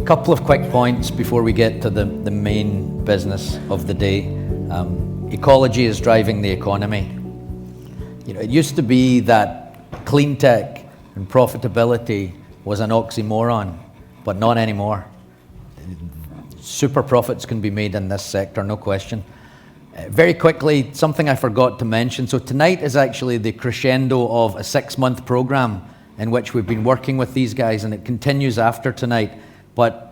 A couple of quick points before we get to the main business of the day. Ecology is driving the economy. It used to be that clean tech and profitability was an oxymoron, but not anymore. Super profits can be made in this sector, no question. Very quickly, something I forgot to mention. So tonight is actually the crescendo of a 6-month program in which we've been working with these guys, and it continues after tonight. But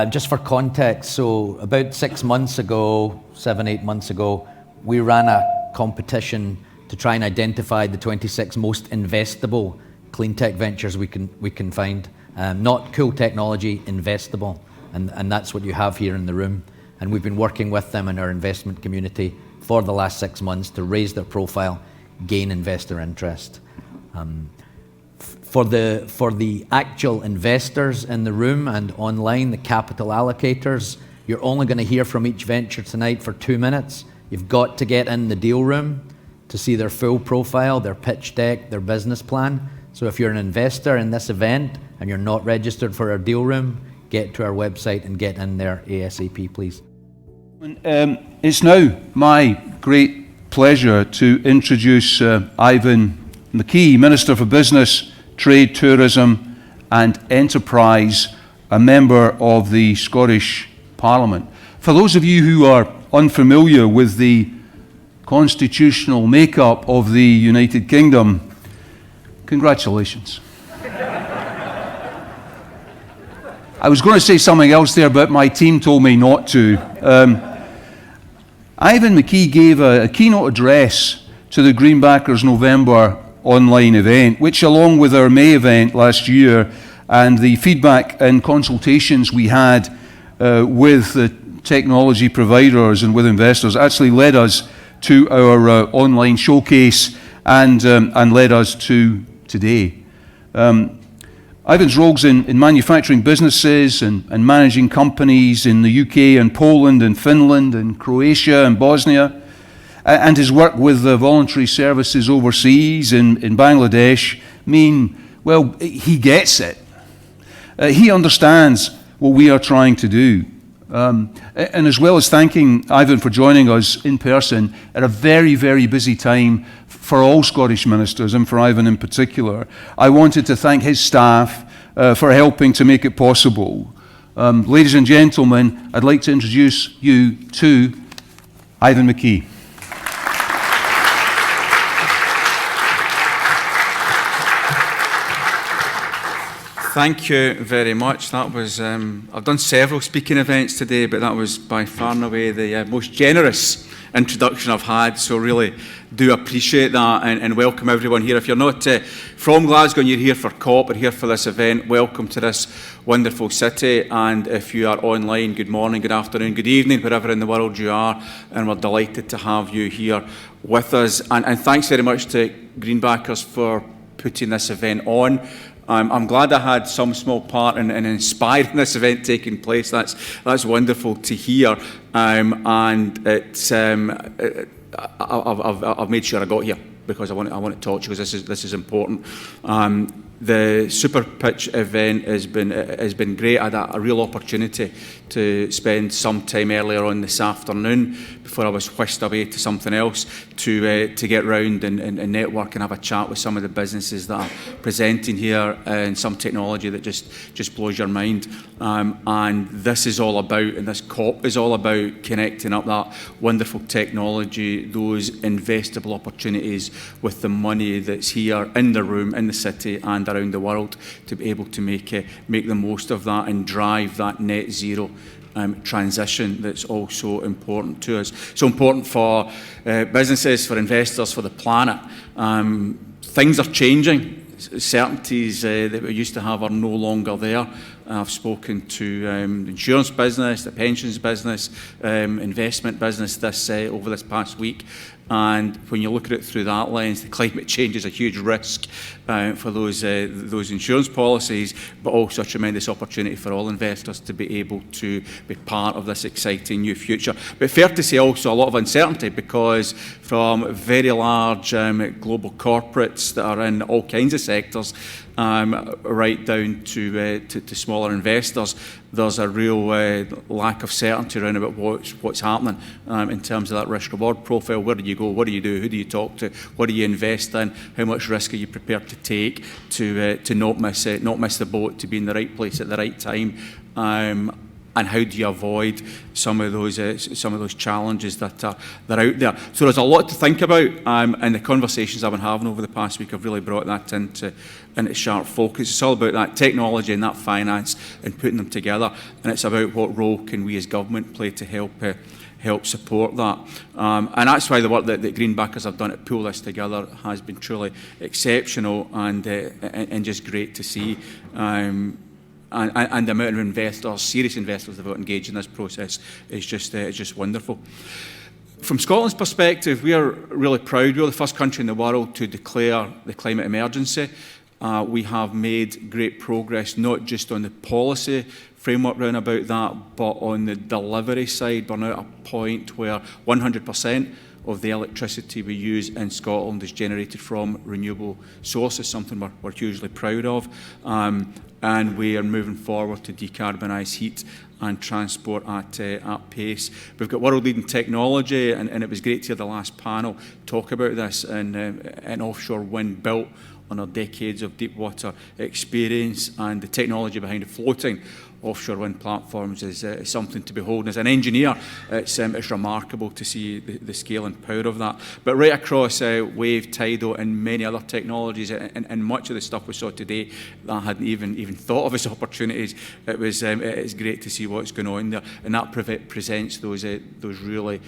just for context, so about 6 months ago, 7-8 months ago, we ran a competition to try and identify the 26 most investable clean tech ventures we can find. Not cool technology, investable. And that's what you have here in the room. And we've been working with them in our investment community for the last 6 months to raise their profile, gain investor interest. For the actual investors in the room and online, the capital allocators, you're only going to hear from each venture tonight for 2 minutes. You've got to get in the deal room to see their full profile, their pitch deck, their business plan. So if you're an investor in this event and you're not registered for our deal room, get to our website and get in there ASAP, please. It's now my great pleasure to introduce Ivan McKee, Minister for Business, Trade, Tourism and Enterprise, a member of the Scottish Parliament. For those of you who are unfamiliar with the constitutional makeup of the United Kingdom, congratulations. I was going to say something else there, but my team told me not to. Ivan McKee gave a keynote address to the Greenbackers November online event, which along with our May event last year and the feedback and consultations we had with the technology providers and with investors actually led us to our online showcase and led us to today. Ivan's roles in manufacturing businesses and managing companies in the UK and Poland and Finland and Croatia and Bosnia, and his work with the voluntary services overseas in Bangladesh mean, well, he gets it. He understands what we are trying to do. And as well as thanking Ivan for joining us in person at a very, very busy time for all Scottish ministers and for Ivan in particular, I wanted to thank his staff for helping to make it possible. Ladies and gentlemen, I'd like to introduce you to Ivan McKee. Thank you very much. That was, I've done several speaking events today, but that was by far and away the most generous introduction I've had, so really do appreciate that and welcome everyone here. If you're not from Glasgow and you're here for COP or here for this event, welcome to this wonderful city, and if you are online, good morning, good afternoon, good evening, wherever in the world you are, and we're delighted to have you here with us. And thanks very much to Greenbackers for putting this event on. I'm glad I had some small part in inspiring this event taking place. That's wonderful to hear, and it's I've made sure I got here because I want to talk to you because this is important. The SuperPitch event has been great. I had a real opportunity to spend some time earlier on this afternoon before I was whisked away to something else to get round and network and have a chat with some of the businesses that are presenting here and some technology that just blows your mind. And this is all about, and this COP is all about connecting up that wonderful technology, those investable opportunities with the money that's here in the room, in the city and around the world to be able to make the most of that and drive that net zero transition that's also important to us. So important for businesses, for investors, for the planet. Things are changing. Certainties that we used to have are no longer there. I've spoken to the insurance business, the pensions business, investment business over this past week. And when you look at it through that lens, the climate change is a huge risk for those insurance policies, but also a tremendous opportunity for all investors to be able to be part of this exciting new future. But fair to say also a lot of uncertainty because from very large global corporates that are in all kinds of sectors, right down to smaller investors, there's a real lack of certainty around about what's happening in terms of that risk-reward profile. Where do you go? What do you do? Who do you talk to? What do you invest in? How much risk are you prepared to take to not miss the boat, to be in the right place at the right time? And how do you avoid some of those challenges that are out there? So there's a lot to think about, and the conversations I've been having over the past week have really brought that into sharp focus. It's all about that technology and that finance and putting them together, and it's about what role can we as government play to help support that. And that's why the work that Greenbackers have done to pull this together has been truly exceptional and just great to see. And the amount of investors, serious investors that have engaged in this process is just wonderful. From Scotland's perspective, we are really proud. We're the first country in the world to declare the climate emergency. We have made great progress, not just on the policy framework round about that, but on the delivery side. We're now at a point where 100% of the electricity we use in Scotland is generated from renewable sources, something we're hugely proud of. And we are moving forward to decarbonise heat and transport at pace. We've got world-leading technology, and it was great to hear the last panel talk about this, and offshore wind built on our decades of deep water experience, and the technology behind the floating offshore wind platforms is something to behold. And as an engineer, it's remarkable to see the scale and power of that. But right across wave, tidal, and many other technologies, and much of the stuff we saw today that I hadn't even thought of as opportunities, it's great to see what's going on there, and that presents those really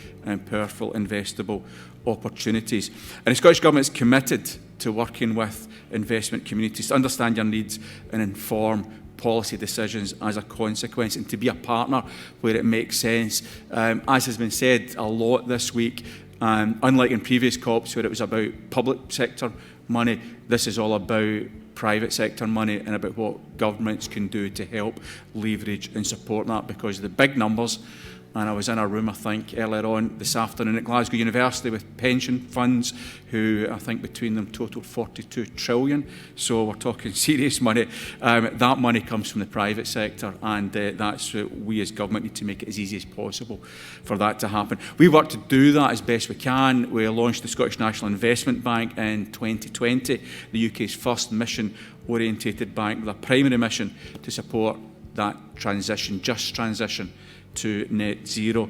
powerful investable opportunities. And the Scottish Government is committed to working with investment communities to understand your needs and inform policy decisions as a consequence, and to be a partner where it makes sense. As has been said a lot this week, unlike in previous COPs where it was about public sector money, this is all about private sector money and about what governments can do to help leverage and support that, because of the big numbers. And I was in a room, I think, earlier on this afternoon at Glasgow University with pension funds who I think between them total 42 trillion. So we're talking serious money. That money comes from the private sector, and that's what we as government need to make it as easy as possible for that to happen. We work to do that as best we can. We launched the Scottish National Investment Bank in 2020, the UK's first mission-orientated bank with a primary mission to support that transition, just transition to net zero.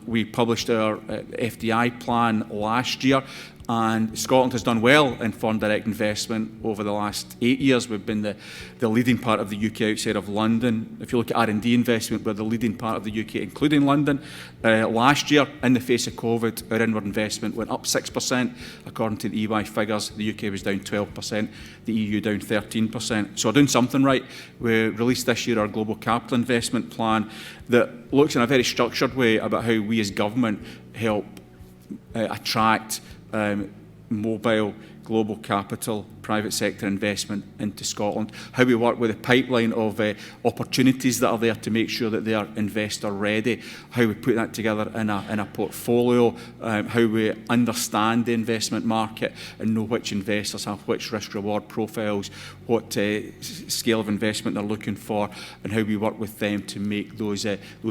We published our FDI plan last year, and Scotland has done well in foreign direct investment over the last 8 years. We've been the leading part of the UK outside of London. If you look at R&D investment, we're the leading part of the UK, including London. Last year, in the face of COVID, our inward investment went up 6%. According to the EY figures, the UK was down 12%, the EU down 13%. So we're doing something right. We released this year our global capital investment plan that looks in a very structured way about how we as government help attract mobile global capital, private sector investment into Scotland, how we work with a pipeline of opportunities that are there to make sure that they are investor ready, how we put that together in a portfolio, how we understand the investment market and know which investors have which risk reward profiles, what scale of investment they're looking for, and how we work with them to make those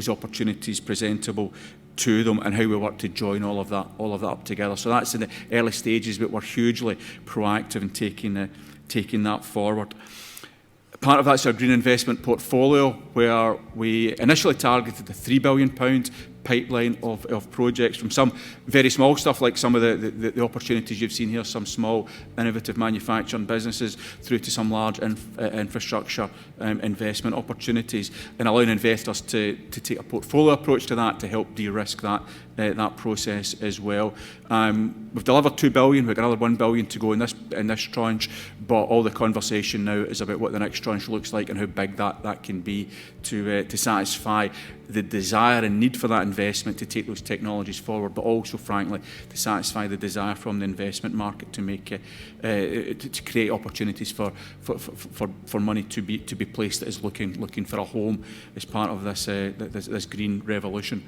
opportunities presentable to them, and how we work to join all of that up together. So that's in the early stages, but we're hugely proactive in taking that forward. Part of that's our green investment portfolio, where we initially targeted the £3 billion pipeline of projects, from some very small stuff like some of the opportunities you've seen here, some small innovative manufacturing businesses, through to some large infrastructure investment opportunities, and allowing investors to take a portfolio approach to that to help de-risk that process as well. We've delivered £2 billion, we've got another £1 billion to go in this tranche, but all the conversation now is about what the next tranche looks like and how big that can be to satisfy the desire and need for that investment to take those technologies forward, but also, frankly, to satisfy the desire from the investment market to make to create opportunities for money to be placed that is looking for a home as part of this green revolution.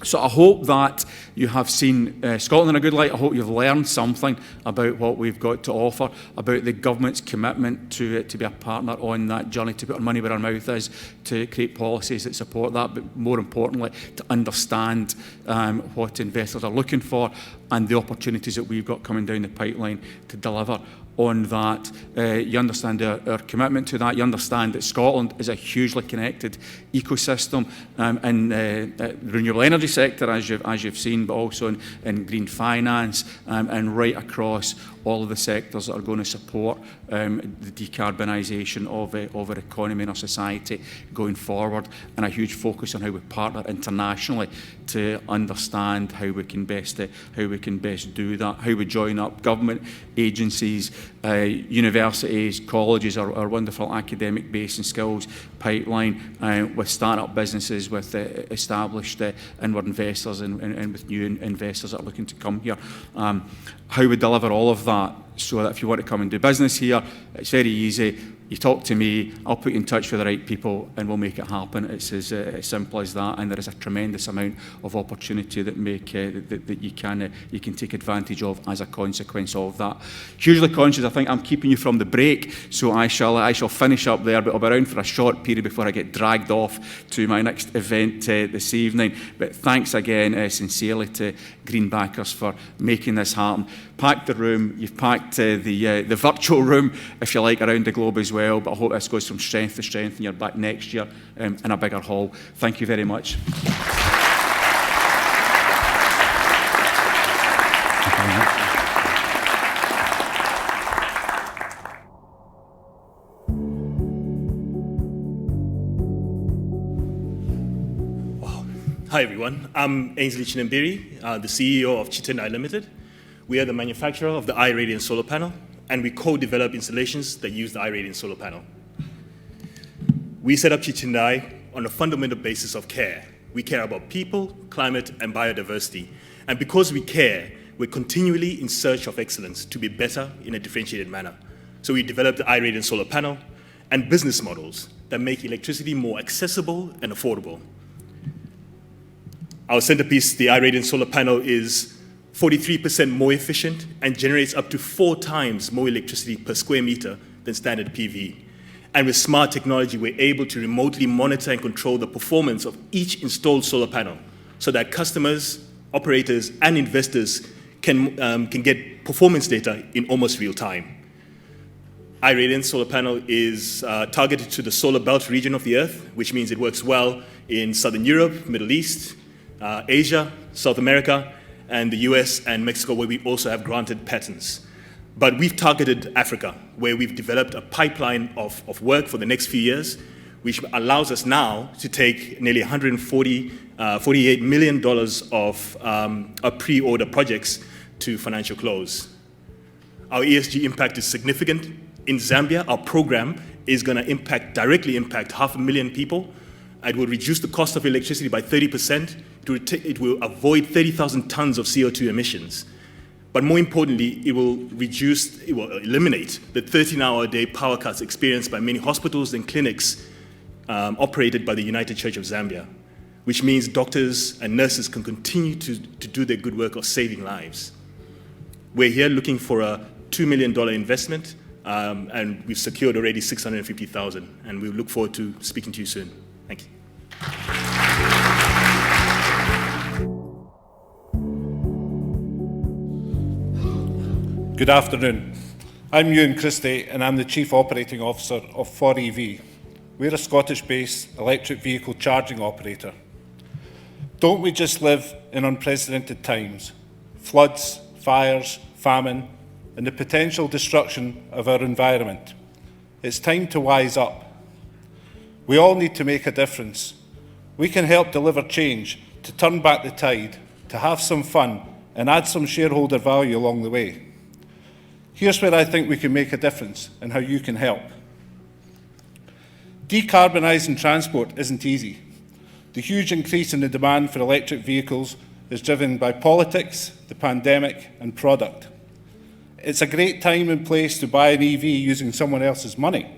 So I hope that you have seen Scotland in a good light. I hope you've learned something about what we've got to offer, about the government's commitment to be a partner on that journey, to put our money where our mouth is, to create policies that support that, but more importantly, to understand what investors are looking for and the opportunities that we've got coming down the pipeline to deliver on that. You understand our commitment to that. You understand that Scotland is a hugely connected ecosystem in the renewable energy sector, as you've seen, but also in green finance and right across all of the sectors that are going to support the decarbonisation of our economy and our society going forward, and a huge focus on how we partner internationally to understand how we can best do that, how we join up government agencies, universities, colleges, our wonderful academic base and skills pipeline, with start-up businesses, with established inward investors and with new investors that are looking to come here. How we deliver all of that, so that if you want to come and do business here, it's very easy. You talk to me, I'll put you in touch with the right people and we'll make it happen. It's as simple as that, and there is a tremendous amount of opportunity that you can take advantage of as a consequence of that. Hugely conscious, I think I'm keeping you from the break, so I shall finish up there, but I'll be around for a short period before I get dragged off to my next event this evening. But thanks again sincerely to Greenbackers for making this happen. Packed the room, you've packed the virtual room, if you like, around the globe as well, but I hope this goes from strength to strength and you're back next year in a bigger hall. Thank you very much. Hi everyone, I'm Ainsley Chinambiri, the CEO of Chitendai Limited. We are the manufacturer of the iRadiant solar panel, and we co-develop installations that use the iRadiant solar panel. We set up Chitendai on a fundamental basis of care. We care about people, climate, and biodiversity. And because we care, we're continually in search of excellence to be better in a differentiated manner. So we developed the iRadiant solar panel and business models that make electricity more accessible and affordable. Our centerpiece, the iRadiant solar panel, is 43% more efficient and generates up to 4 times more electricity per square meter than standard PV. And with smart technology, we're able to remotely monitor and control the performance of each installed solar panel so that customers, operators, and investors can get performance data in almost real time. iRadiant solar panel is targeted to the solar belt region of the Earth, which means it works well in Southern Europe, Middle East, Asia, South America, and the US and Mexico, where we also have granted patents. But we've targeted Africa, where we've developed a pipeline of work for the next few years, which allows us now to take nearly $148 million of pre-order projects to financial close. Our ESG impact is significant. In Zambia, our program is going to directly impact 500,000 people. It will reduce the cost of electricity by 30%. It will avoid 30,000 tons of CO2 emissions. But more importantly, it will eliminate the 13-hour-a-day power cuts experienced by many hospitals and clinics operated by the United Church of Zambia, which means doctors and nurses can continue to do their good work of saving lives. We're here looking for a $2 million investment, and we've secured already $650,000, and we look forward to speaking to you soon. Thank you. Good afternoon. I'm Ewan Christie and I'm the Chief Operating Officer of 4EV. We're a Scottish-based electric vehicle charging operator. Don't we just live in unprecedented times? Floods, fires, famine, and the potential destruction of our environment. It's time to wise up. We all need to make a difference. We can help deliver change, to turn back the tide, to have some fun, and add some shareholder value along the way. Here's where I think we can make a difference and how you can help. Decarbonising transport isn't easy. The huge increase in the demand for electric vehicles is driven by politics, the pandemic, and product. It's a great time and place to buy an EV using someone else's money,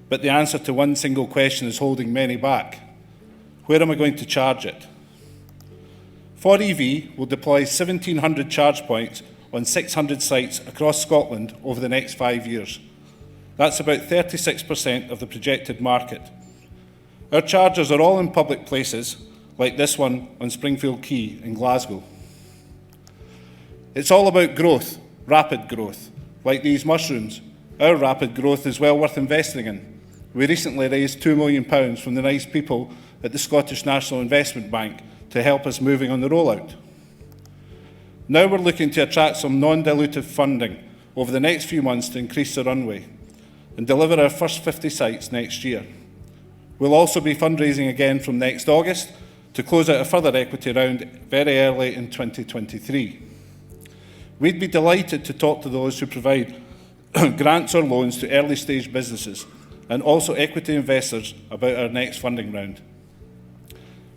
but the answer to one single question is holding many back. Where am I going to charge it? 4EV will deploy 1,700 charge points on 600 sites across Scotland over the next 5 years. That's about 36% of the projected market. Our chargers are all in public places, like this one on Springfield Quay in Glasgow. It's all about growth, rapid growth, like these mushrooms. Our rapid growth is well worth investing in. We recently raised £2 million from the nice people at the Scottish National Investment Bank to help us moving on the rollout. Now we're looking to attract some non-dilutive funding over the next few months to increase the runway and deliver our first 50 sites next year. We'll also be fundraising again from next August to close out a further equity round very early in 2023. We'd be delighted to talk to those who provide grants or loans to early stage businesses and also equity investors about our next funding round.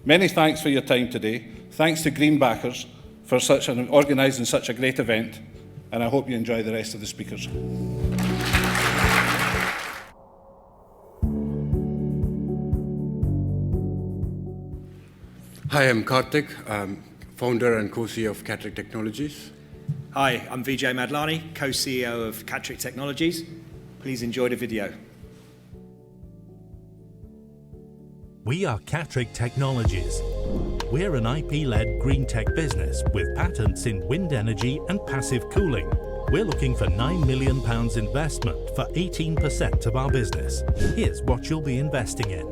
Many thanks for your time today. Thanks to Greenbackers for organising such a great event, and I hope you enjoy the rest of the speakers. Hi, I'm Karthik, founder and co-CEO of Catrick Technologies. Hi, I'm Vijay Madlani, co-CEO of Catrick Technologies. Please enjoy the video. We are Catrick Technologies. We're an IP-led green tech business with patents in wind energy and passive cooling. We're looking for £9 million investment for 18% of our business. Here's what you'll be investing in.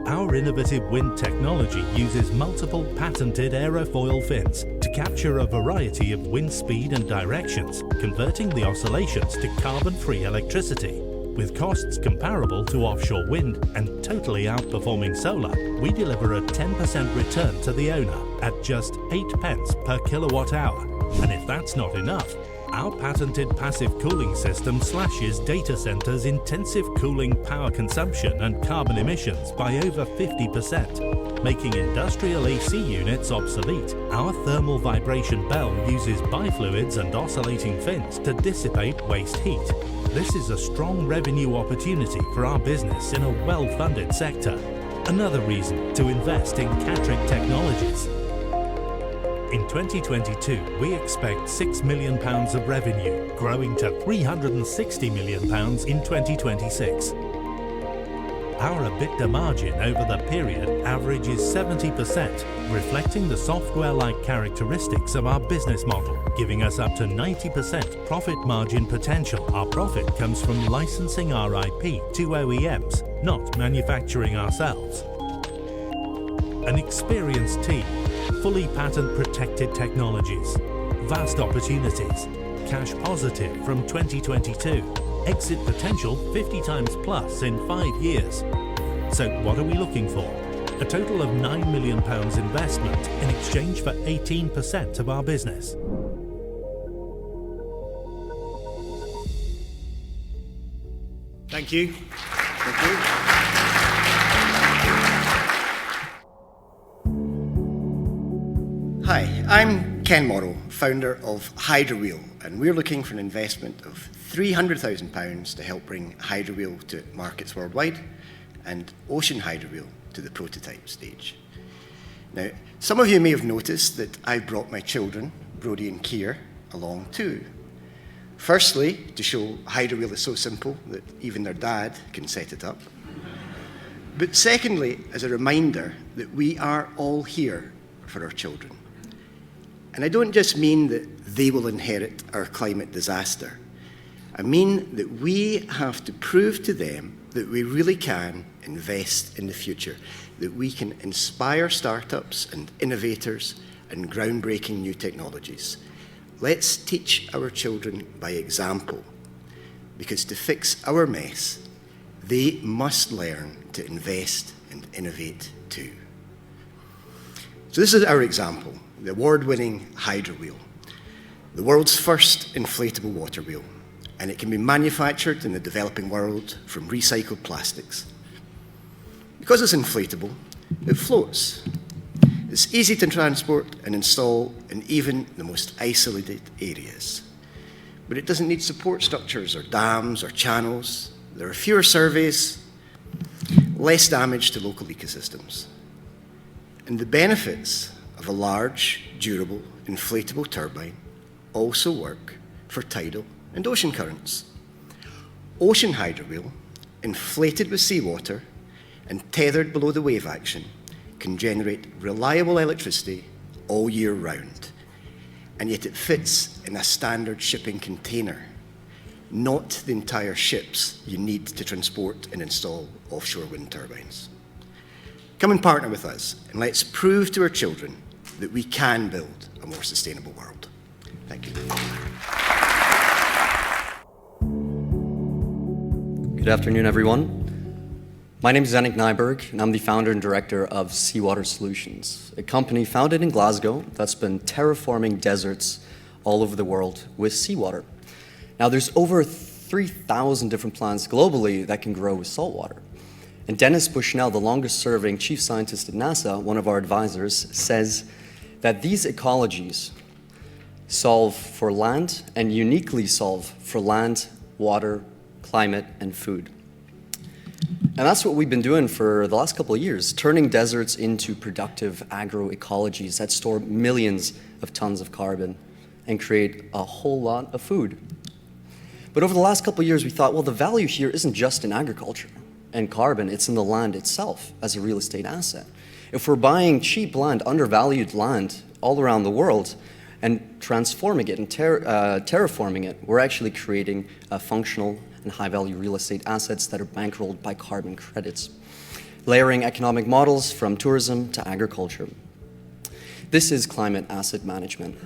Our innovative wind technology uses multiple patented aerofoil fins to capture a variety of wind speed and directions, converting the oscillations to carbon-free electricity. With costs comparable to offshore wind and totally outperforming solar, we deliver a 10% return to the owner at just 8 pence per kilowatt hour. And if that's not enough, our patented passive cooling system slashes data centers' intensive cooling power consumption and carbon emissions by over 50%, making industrial AC units obsolete. Our thermal vibration bell uses bifluids and oscillating fins to dissipate waste heat. This is a strong revenue opportunity for our business in a well-funded sector. Another reason to invest in Catrick Technologies. In 2022, we expect £6 million of revenue, growing to £360 million in 2026. Our EBITDA margin over the period averages 70%, reflecting the software-like characteristics of our business model, giving us up to 90% profit margin potential. Our profit comes from licensing our IP to OEMs, not manufacturing ourselves. An experienced team, fully patent-protected technologies, vast opportunities, cash positive from 2022, exit potential 50 times plus in 5 years. So what are we looking for? A total of £9 million investment in exchange for 18% of our business. Thank you. Thank you. Hi, I'm Ken Morrow, founder of Hydrowheel, and we're looking for an investment of £300,000 to help bring Hydrowheel to markets worldwide and Ocean Hydrowheel to the prototype stage. Now, some of you may have noticed that I brought my children, Brodie and Keir, along too. Firstly, to show Hydrowheel is so simple that even their dad can set it up. But secondly, as a reminder that we are all here for our children. And I don't just mean that they will inherit our climate disaster. I mean that we have to prove to them that we really can invest in the future, that we can inspire startups and innovators and groundbreaking new technologies. Let's teach our children by example, because to fix our mess, they must learn to invest and innovate too. So this is our example. The award-winning Hydrowheel, the world's first inflatable water wheel, and it can be manufactured in the developing world from recycled plastics. Because it's inflatable, it floats. It's easy to transport and install in even the most isolated areas. But it doesn't need support structures or dams or channels. There are fewer surveys, less damage to local ecosystems. And the benefits of a large, durable, inflatable turbine also work for tidal and ocean currents. Ocean hydrowheel, inflated with seawater and tethered below the wave action, can generate reliable electricity all year round. And yet it fits in a standard shipping container, not the entire ships you need to transport and install offshore wind turbines. Come and partner with us, and let's prove to our children that we can build a more sustainable world. Thank you. Good afternoon, everyone. My name is Zanik Nyberg, and I'm the founder and director of Seawater Solutions, a company founded in Glasgow that's been terraforming deserts all over the world with seawater. Now, there's over 3,000 different plants globally that can grow with saltwater. And Dennis Bushnell, the longest-serving chief scientist at NASA, one of our advisors, says that these ecologies solve for land and uniquely solve for land, water, climate, and food. And that's what we've been doing for the last couple of years, turning deserts into productive agroecologies that store millions of tons of carbon and create a whole lot of food. But over the last couple of years, we thought, well, the value here isn't just in agriculture and carbon, it's in the land itself as a real estate asset. If we're buying cheap land, undervalued land all around the world, and transforming it and terraforming it, we're actually creating functional and high-value real estate assets that are bankrolled by carbon credits, layering economic models from tourism to agriculture. This is climate asset management.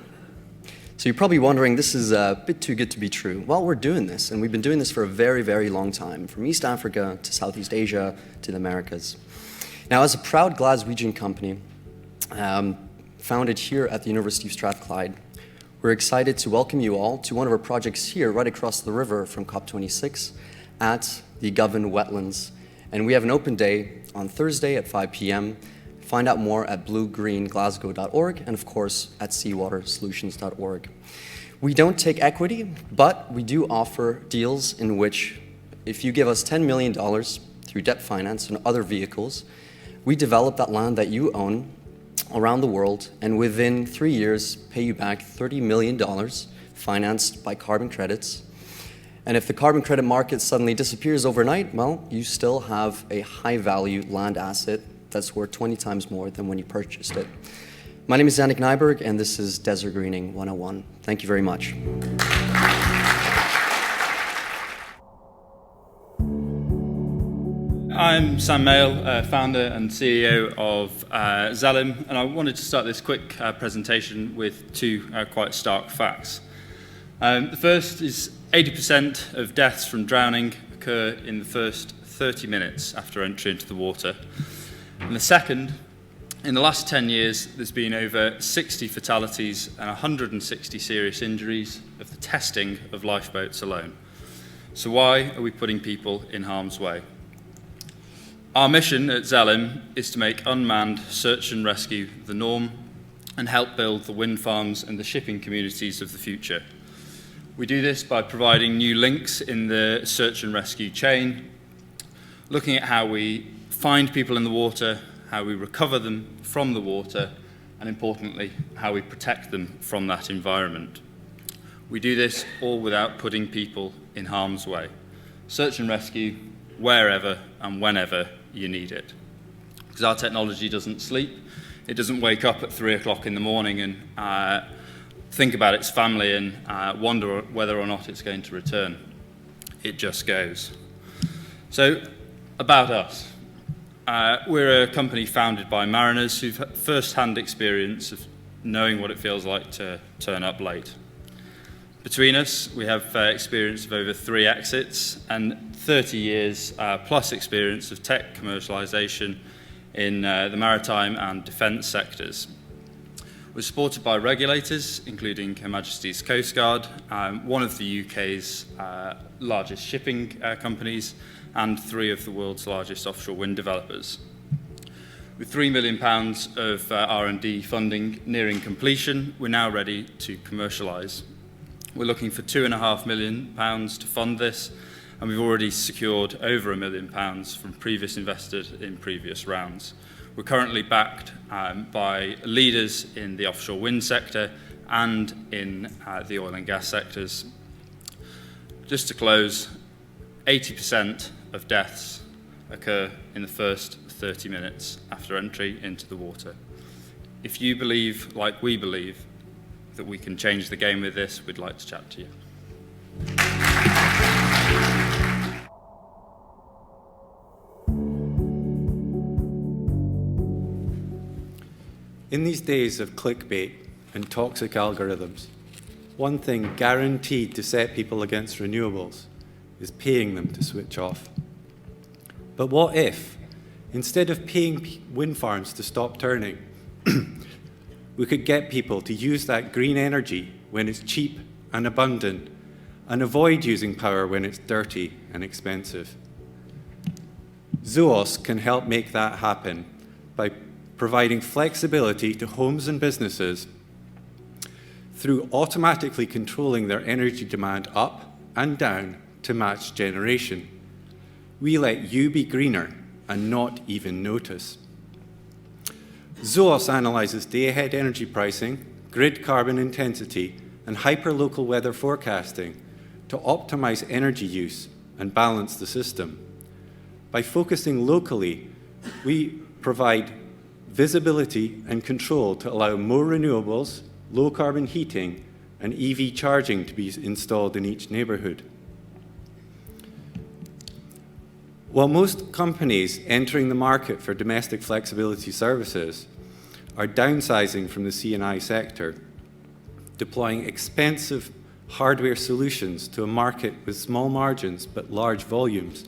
So you're probably wondering, this is a bit too good to be true. Well, we're doing this, and we've been doing this for a very, very long time, from East Africa to Southeast Asia to the Americas. Now, as a proud Glaswegian company, founded here at the University of Strathclyde, we're excited to welcome you all to one of our projects here, right across the river from COP26 at the Govan Wetlands. And we have an open day on Thursday at 5 p.m. Find out more at bluegreenglasgow.org and, of course, at seawatersolutions.org. We don't take equity, but we do offer deals in which, if you give us $10 million through debt finance and other vehicles, we develop that land that you own around the world, and within 3 years, pay you back $30 million financed by carbon credits. And if the carbon credit market suddenly disappears overnight, well, you still have a high-value land asset that's worth 20 times more than when you purchased it. My name is Zanik Nyberg, and this is Desert Greening 101. Thank you very much. I'm Sam Mail, founder and CEO of Xalim, and I wanted to start this quick presentation with two quite stark facts. The first is 80% of deaths from drowning occur in the first 30 minutes after entry into the water. And the second, in the last 10 years, there's been over 60 fatalities and 160 serious injuries of the testing of lifeboats alone. So why are we putting people in harm's way? Our mission at Xalim is to make unmanned search and rescue the norm and help build the wind farms and the shipping communities of the future. We do this by providing new links in the search and rescue chain, looking at how we find people in the water, how we recover them from the water, and importantly, how we protect them from that environment. We do this all without putting people in harm's way. Search and rescue wherever and whenever you need it. Because our technology doesn't sleep. It doesn't wake up at 3 o'clock in the morning and think about its family and wonder whether or not it's going to return. It just goes. So, about us. We're a company founded by mariners who've had first-hand experience of knowing what it feels like to turn up late. Between us, we have experience of over 3 exits and 30 years plus experience of tech commercialization in the maritime and defence sectors. We're supported by regulators, including Her Majesty's Coast Guard, one of the UK's largest shipping companies, and 3 of the world's largest offshore wind developers. With £3 million of R&D funding nearing completion, we're now ready to commercialise. We're looking for £2.5 million to fund this, and we've already secured over £1 million from previous investors in previous rounds. We're currently backed by leaders in the offshore wind sector and in the oil and gas sectors. Just to close, 80% of deaths occur in the first 30 minutes after entry into the water. If you believe, like we believe, that we can change the game with this, we'd like to chat to you. In these days of clickbait and toxic algorithms, one thing guaranteed to set people against renewables is paying them to switch off. But what if, instead of paying wind farms to stop turning, we could get people to use that green energy when it's cheap and abundant, and avoid using power when it's dirty and expensive? Zoos can help make that happen by providing flexibility to homes and businesses through automatically controlling their energy demand up and down to match generation. We let you be greener and not even notice. Zoos analyzes day-ahead energy pricing, grid carbon intensity, and hyperlocal weather forecasting to optimize energy use and balance the system. By focusing locally, we provide visibility and control to allow more renewables, low-carbon heating, and EV charging to be installed in each neighbourhood. While most companies entering the market for domestic flexibility services are downsizing from the C&I sector, deploying expensive hardware solutions to a market with small margins but large volumes,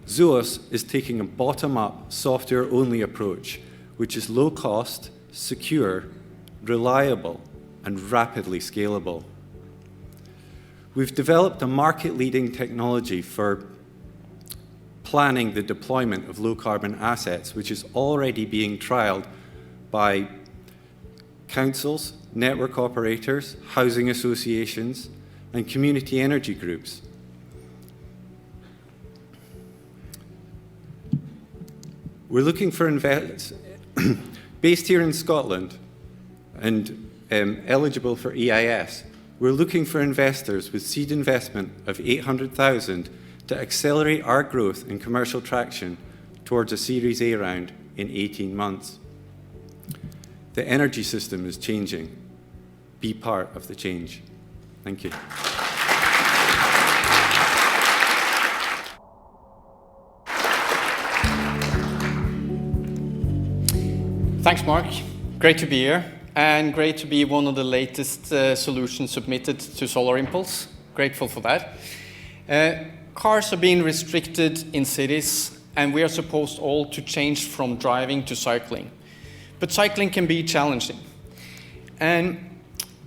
Zoos is taking a bottom-up, software-only approach, which is low-cost, secure, reliable, and rapidly scalable. We've developed a market-leading technology for planning the deployment of low-carbon assets, which is already being trialled by councils, network operators, housing associations, and community energy groups. We're looking for investors based here in Scotland and eligible for EIS. We're looking for investors with seed investment of 800,000 to accelerate our growth in commercial traction towards a Series A round in 18 months. The energy system is changing. Be part of the change. Thank you. Thanks, Mark. Great to be here, and great to be one of the latest solutions submitted to Solar Impulse. Grateful for that. Cars are being restricted in cities, and we are supposed all to change from driving to cycling. But cycling can be challenging, and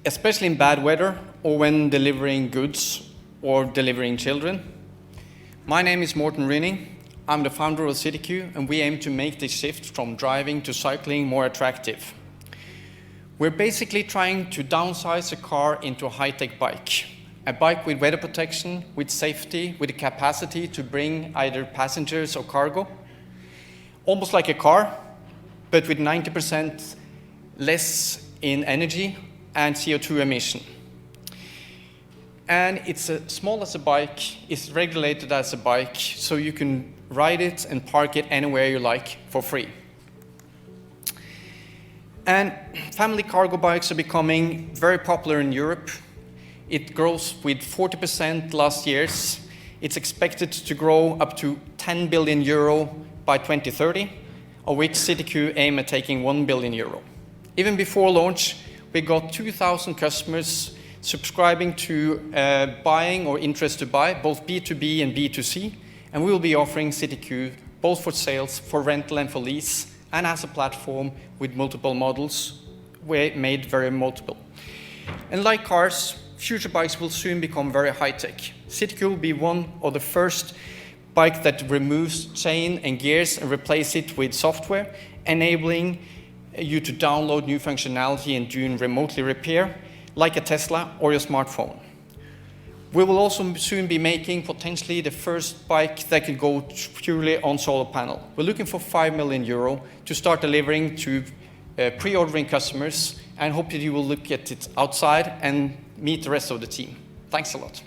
especially in bad weather or when delivering goods or delivering children. My name is Morten Rinning. I'm the founder of CityQ, and we aim to make this shift from driving to cycling more attractive. We're basically trying to downsize a car into a high-tech bike. A bike with weather protection, with safety, with the capacity to bring either passengers or cargo. Almost like a car, but with 90% less in energy and CO2 emission. And it's as small as a bike, it's regulated as a bike, so you can ride it and park it anywhere you like for free. And family cargo bikes are becoming very popular in Europe. It grows with 40% last year. It's expected to grow up to 10 billion euro by 2030, of which CityQ aim at taking 1 billion euro. Even before launch, we got 2,000 customers subscribing to buying or interest to buy, both B2B and B2C, and we will be offering CityQ both for sales, for rental and for lease, and as a platform with multiple models made very multiple. And like cars, future bikes will soon become very high-tech. CityQ will be one of the first bike that removes chain and gears and replace it with software, enabling you to download new functionality and do remotely repair, like a Tesla or your smartphone. We will also soon be making potentially the first bike that can go purely on solar panel. We're looking for €5 million to start delivering to pre-ordering customers, and hope that you will look at it outside and meet the rest of the team. Thanks a lot.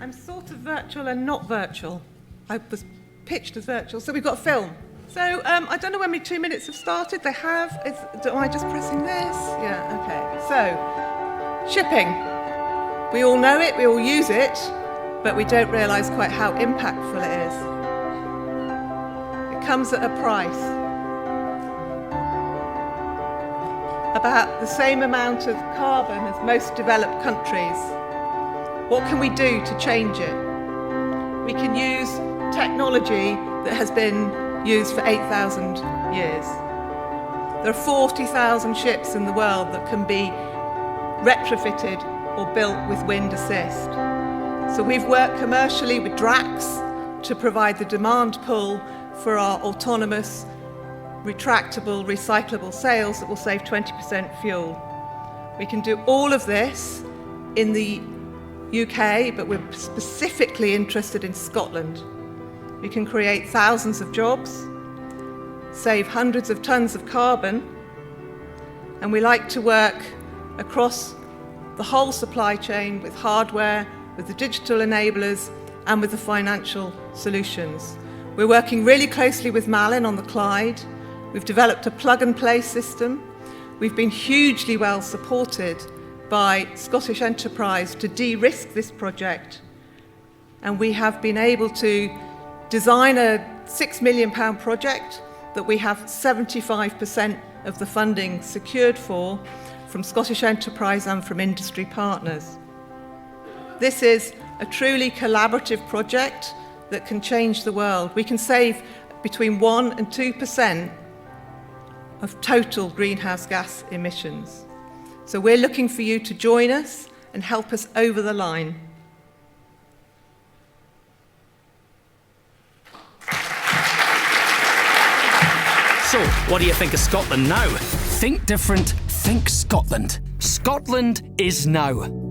I'm sort of virtual and not virtual. I was pitched as virtual, so we've got a film. So I don't know when my 2 minutes have started. They have. Am I just pressing this? Yeah, okay. So, shipping. We all know it, we all use it, but we don't realise quite how impactful it is. It comes at a price. About the same amount of carbon as most developed countries. What can we do to change it? We can use technology that has been used for 8,000 years. There are 40,000 ships in the world that can be retrofitted or built with wind assist. So we've worked commercially with Drax to provide the demand pull for our autonomous, retractable, recyclable sails that will save 20% fuel. We can do all of this in the UK, but we're specifically interested in Scotland. We can create thousands of jobs, save hundreds of tons of carbon, and we like to work across the whole supply chain with hardware, with the digital enablers, and with the financial solutions. We're working really closely with Malin on the Clyde. We've developed a plug-and-play system. We've been hugely well supported by Scottish Enterprise to de-risk this project, and we have been able to design a £6 million project that we have 75% of the funding secured for from Scottish Enterprise and from industry partners. This is a truly collaborative project that can change the world. We can save between 1% and 2% of total greenhouse gas emissions. So we're looking for you to join us and help us over the line. So, what do you think of Scotland now? Think different, think Scotland. Scotland is now.